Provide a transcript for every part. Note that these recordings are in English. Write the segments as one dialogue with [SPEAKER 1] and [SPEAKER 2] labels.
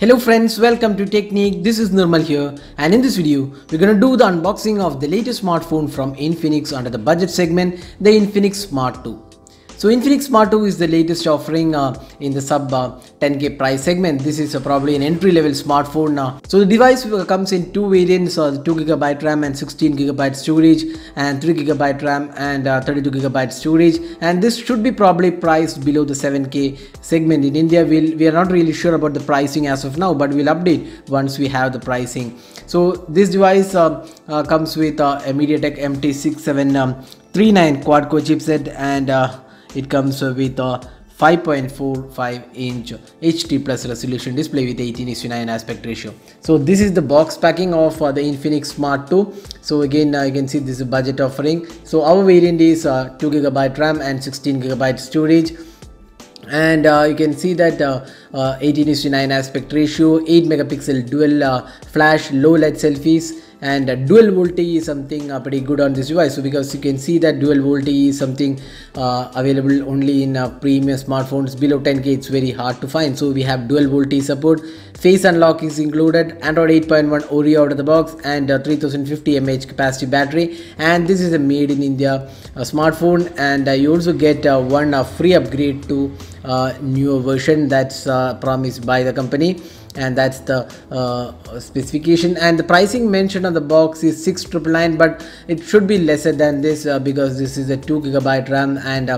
[SPEAKER 1] Hello friends, welcome to Technique. This is Nirmal here, and in this video we're gonna do the unboxing of the latest smartphone from Infinix under the budget segment, the Infinix Smart 2. So Infinix Smart 2 is the latest offering in the sub 10k price segment. This is probably an entry-level smartphone. So the device comes in two variants, 2GB RAM and 16GB storage, and 3GB RAM and 32GB storage. And this should be probably priced below the 7k segment. In India, we are not really sure about the pricing as of now, but we'll update once we have the pricing. So this device comes with a MediaTek MT6739 quad-core chipset, and it comes with a 5.45-inch HD plus resolution display with 18:9 aspect ratio. So this is the box packing of the Infinix Smart 2. So again, you can see this is a budget offering. So our variant is 2GB RAM and 16GB storage. And you can see that 18:9 aspect ratio, 8 megapixel dual flash low light selfies, and dual VoLTE is something pretty good on this device. So because you can see that dual VoLTE is something available only in premium smartphones below 10k, it's very hard to find. So we have dual VoLTE support, face unlock is included, Android 8.1 Oreo out of the box, and 3050 mAh capacity battery. And this is a made in India smartphone, and you also get one free upgrade to newer version that's promised by the company, and that's the specification. And the pricing mentioned on the box is 6,999, but it should be lesser than this because this is a 2GB RAM and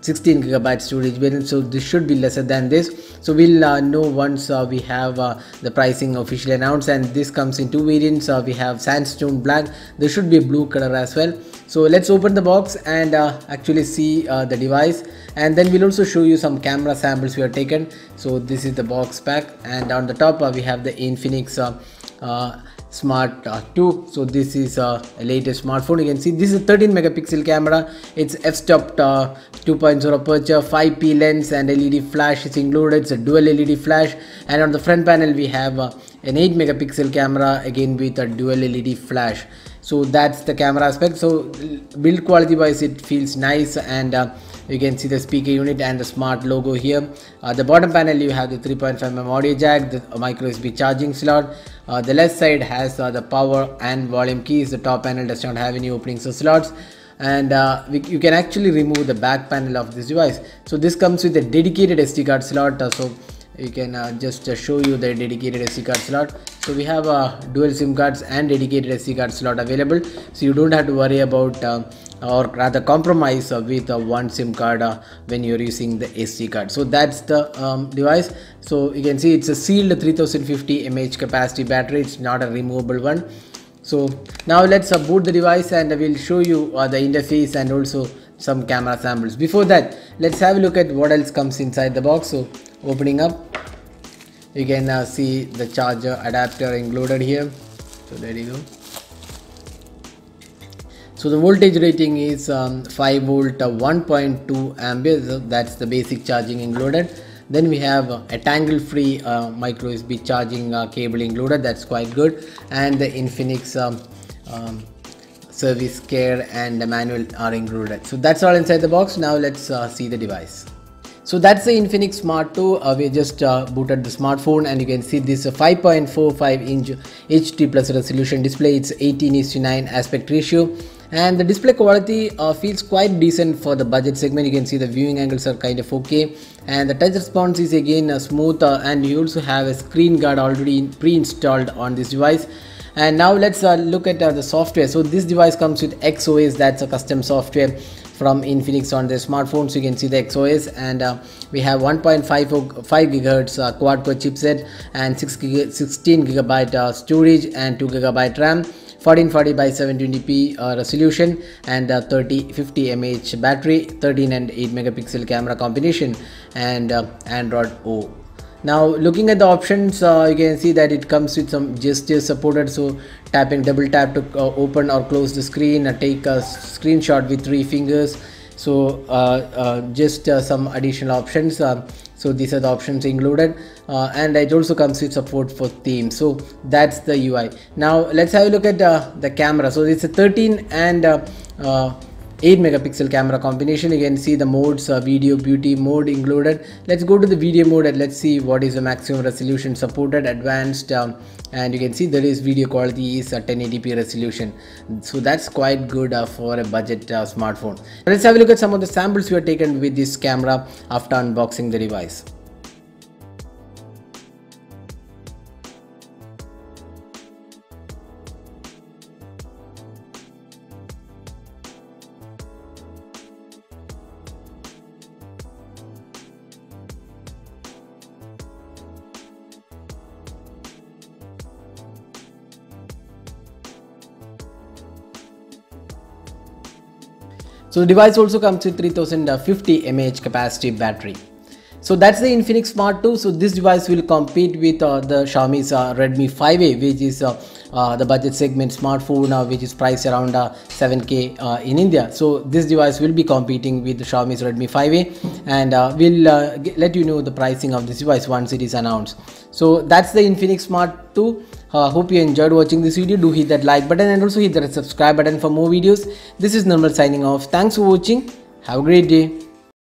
[SPEAKER 1] 16GB storage variant, so this should be lesser than this. So we'll know once we have the pricing officially announced. And this comes in two variants. We have sandstone black, there should be a blue color as well. So let's open the box and actually see the device, and then we'll also show you some camera samples we have taken. So this is the box pack, and on the top we have the Infinix Smart 2. So this is a latest smartphone. You can see this is a 13 megapixel camera. It's f-stop 2.0 aperture, 5p lens, and LED flash is included. It's a dual LED flash. And on the front panel we have an 8 megapixel camera, again with a dual LED flash. So that's the camera aspect. So build quality wise it feels nice, and you can see the speaker unit and the smart logo here. The bottom panel you have the 3.5mm audio jack, the micro USB charging slot. The left side has the power and volume keys. The top panel does not have any openings or slots, and you can actually remove the back panel of this device. So this comes with a dedicated SD card slot. So you can just show you the dedicated SD card slot. So we have dual SIM cards and dedicated SD card slot available, so you don't have to worry about or rather compromise with one SIM card when you're using the SD card. So that's the device. So you can see it's a sealed 3050 mAh capacity battery. It's not a removable one. So now let's boot the device, and we'll show you the interface and also some camera samples. Before that, let's have a look at what else comes inside the box. So opening up, you can see the charger adapter included here. So there you go. So the voltage rating is 5 volt 1.2 amperes. So that's the basic charging included. Then we have a tangle free micro USB charging cable included. That's quite good. And the Infinix service care and the manual are included. So that's all inside the box. Now let's see the device. So that's the Infinix Smart 2. We just booted the smartphone, and you can see this 5.45-inch HD plus resolution display. It's 18:9 aspect ratio, and the display quality feels quite decent for the budget segment. You can see the viewing angles are kind of okay, and the touch response is again smooth, and you also have a screen guard already pre-installed on this device. And now let's look at the software. So this device comes with XOS. That's a custom software from Infinix on the smartphone. So you can see the XOS, and we have 1.5 GHz quad-core chipset, and 16GB storage, and 2GB RAM, 1440 by 720p resolution, and 3050 mAh battery, 13 and 8 megapixel camera combination, and Android O. Now looking at the options, you can see that it comes with some gestures supported. So double tap to open or close the screen, take a screenshot with 3 fingers. So just some additional options. So these are the options included, and it also comes with support for themes. So that's the UI. Now let's have a look at the camera. So it's a 13 and 8 megapixel camera combination. You can see the modes, video, beauty mode included. Let's go to the video mode and let's see what is the maximum resolution supported. Advanced, and you can see there is video quality is 1080p resolution, so that's quite good for a budget smartphone. Let's have a look at some of the samples we have taken with this camera after unboxing the device. So the device also comes with 3050 mAh capacity battery. So that's the Infinix Smart 2. So this device will compete with the Xiaomi's Redmi 5A, which is the budget segment smartphone, which is priced around 7K in India. So this device will be competing with the Xiaomi's Redmi 5A, and we'll let you know the pricing of this device once it is announced. So that's the Infinix Smart 2. Hope you enjoyed watching this video. Do hit that like button and also hit the subscribe button for more videos. This is Nirmal signing off. Thanks for watching. Have a great day.